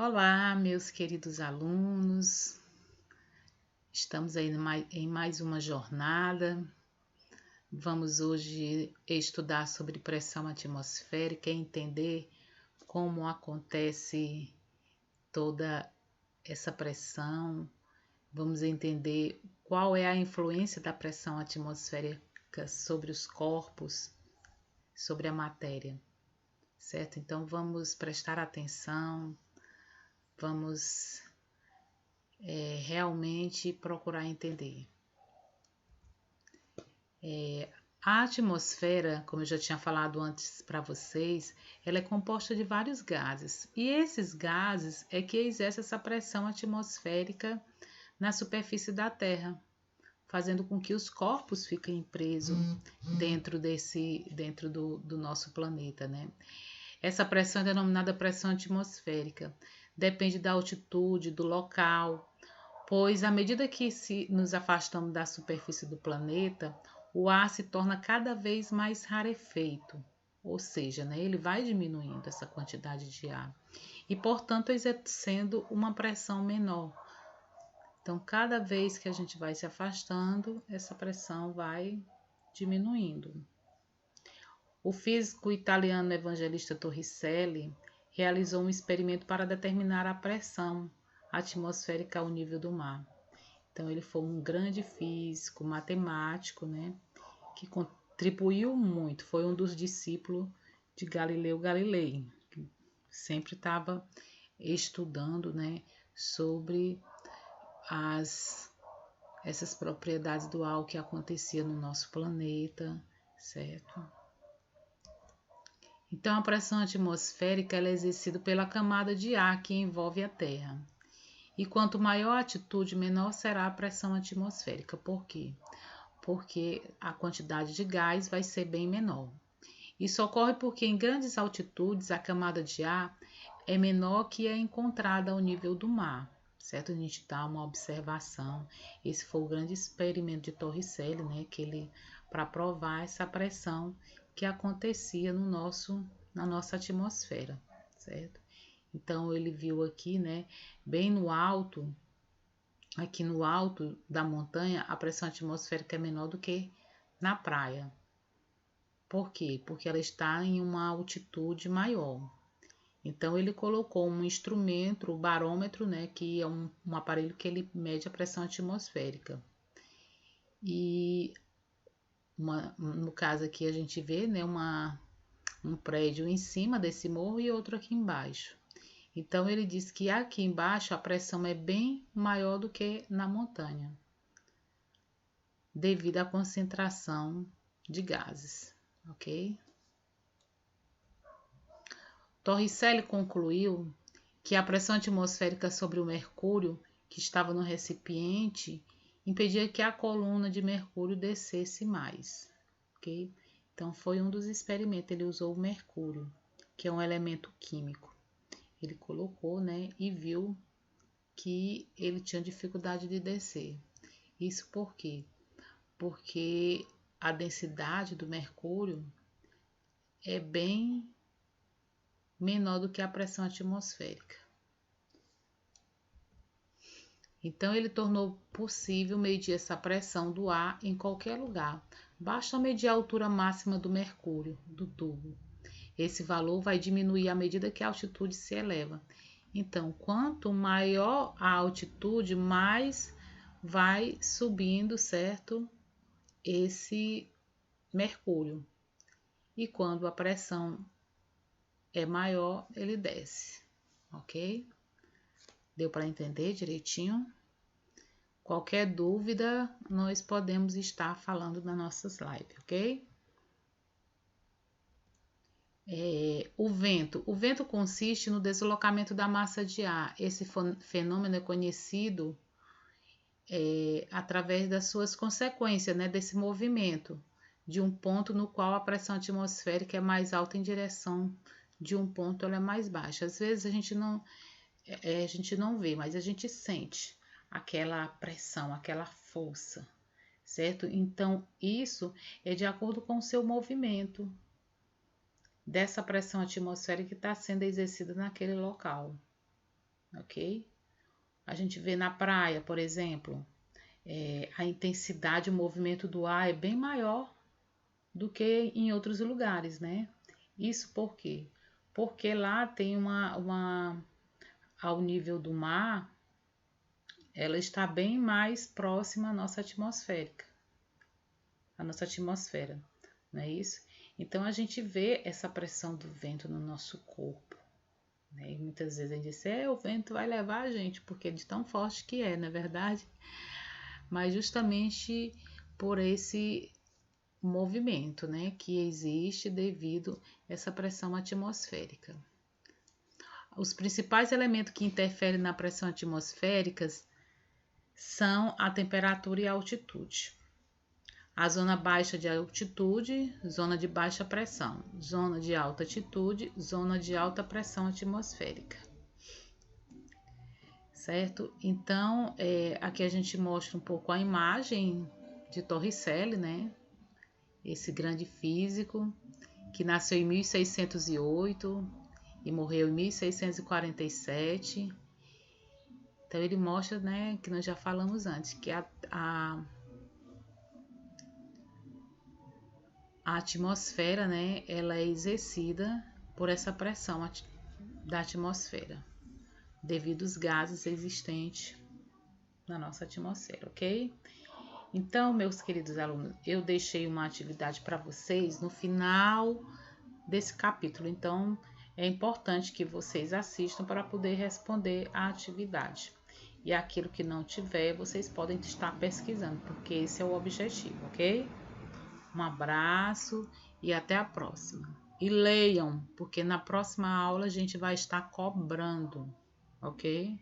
Olá, meus queridos alunos. Estamos aí em mais uma jornada. Vamos hoje estudar sobre pressão atmosférica e entender como acontece toda essa pressão. Vamos entender qual é a influência da pressão atmosférica sobre os corpos, sobre a matéria, certo? Então vamos prestar atenção, vamos realmente procurar entender. A atmosfera, como eu já tinha falado antes para vocês, ela é composta de vários gases. E esses gases é que exercem essa pressão atmosférica na superfície da Terra, fazendo com que os corpos fiquem presos dentro do nosso planeta, né? Essa pressão é denominada pressão atmosférica. Depende da altitude, do local, pois à medida que nos afastamos da superfície do planeta, o ar se torna cada vez mais rarefeito, ou seja, né, ele vai diminuindo essa quantidade de ar e, portanto, exercendo uma pressão menor. Então, cada vez que a gente vai se afastando, essa pressão vai diminuindo. O físico italiano Evangelista Torricelli realizou um experimento para determinar a pressão atmosférica ao nível do mar. Então ele foi um grande físico, matemático, né, que contribuiu muito, foi um dos discípulos de Galileu Galilei, que sempre estava estudando, né, sobre essas propriedades do ar que acontecia no nosso planeta, certo? Então a pressão atmosférica ela é exercida pela camada de ar que envolve a Terra. E quanto maior a altitude, menor será a pressão atmosférica. Por quê? Porque a quantidade de gás vai ser bem menor. Isso ocorre porque em grandes altitudes a camada de ar é menor que é encontrada ao nível do mar, certo? A gente dá uma observação. Esse foi o grande experimento de Torricelli, né? Que ele para provar essa pressão que acontecia na nossa atmosfera, certo? Então ele viu aqui, né, bem no alto, aqui no alto da montanha, a pressão atmosférica é menor do que na praia. Por quê? Porque ela está em uma altitude maior. Então ele colocou um instrumento, o barômetro, né, que é um aparelho que ele mede a pressão atmosférica. E no caso aqui a gente vê, né, um prédio em cima desse morro e outro aqui embaixo. Então ele diz que aqui embaixo a pressão é bem maior do que na montanha, devido à concentração de gases, ok? Torricelli concluiu que a pressão atmosférica sobre o mercúrio que estava no recipiente impedia que a coluna de mercúrio descesse mais, ok? Então foi um dos experimentos, ele usou o mercúrio, que é um elemento químico. Ele colocou, né, e viu que ele tinha dificuldade de descer. Isso por quê? Porque a densidade do mercúrio é bem menor do que a pressão atmosférica. Então ele tornou possível medir essa pressão do ar em qualquer lugar. Basta medir a altura máxima do mercúrio do tubo. Esse valor vai diminuir à medida que a altitude se eleva. Então, quanto maior a altitude, mais vai subindo, certo? Esse mercúrio. E quando a pressão é maior, ele desce, ok? Deu para entender direitinho? Qualquer dúvida, nós podemos estar falando nas nossas lives, ok? O vento consiste no deslocamento da massa de ar. Esse fenômeno é conhecido através das suas consequências, né, desse movimento, de um ponto no qual a pressão atmosférica é mais alta em direção de um ponto ela é mais baixa. Às vezes a gente não vê, mas a gente sente aquela pressão, aquela força, certo? Então isso é de acordo com o seu movimento dessa pressão atmosférica que está sendo exercida naquele local. ok? A gente vê na praia, por exemplo, a intensidade, o movimento do ar é bem maior do que em outros lugares, né? Isso por quê? Porque lá tem ao nível do mar, ela está bem mais próxima à nossa atmosférica, à nossa atmosfera, não é isso? Então a gente vê essa pressão do vento no nosso corpo, né? E muitas vezes a gente diz, o vento vai levar a gente, porque é de tão forte que é, não é verdade? Mas justamente por esse movimento, né, que existe devido a essa pressão atmosférica. Os principais elementos que interferem na pressão atmosférica são a temperatura e a altitude. A zona baixa de altitude, zona de baixa pressão, zona de alta altitude, zona de alta pressão atmosférica. Certo? Então, aqui a gente mostra um pouco a imagem de Torricelli, né? Esse grande físico que nasceu em 1608 e morreu em 1647. Então ele mostra, né, que nós já falamos antes, que a atmosfera, né, ela é exercida por essa pressão da atmosfera, devido aos gases existentes na nossa atmosfera, ok? Então, meus queridos alunos, eu deixei uma atividade para vocês no final desse capítulo. Então, é importante que vocês assistam para poder responder a atividade. E aquilo que não tiver, vocês podem estar pesquisando, porque esse é o objetivo, ok? Um abraço e até a próxima. E leiam, porque na próxima aula a gente vai estar cobrando, ok?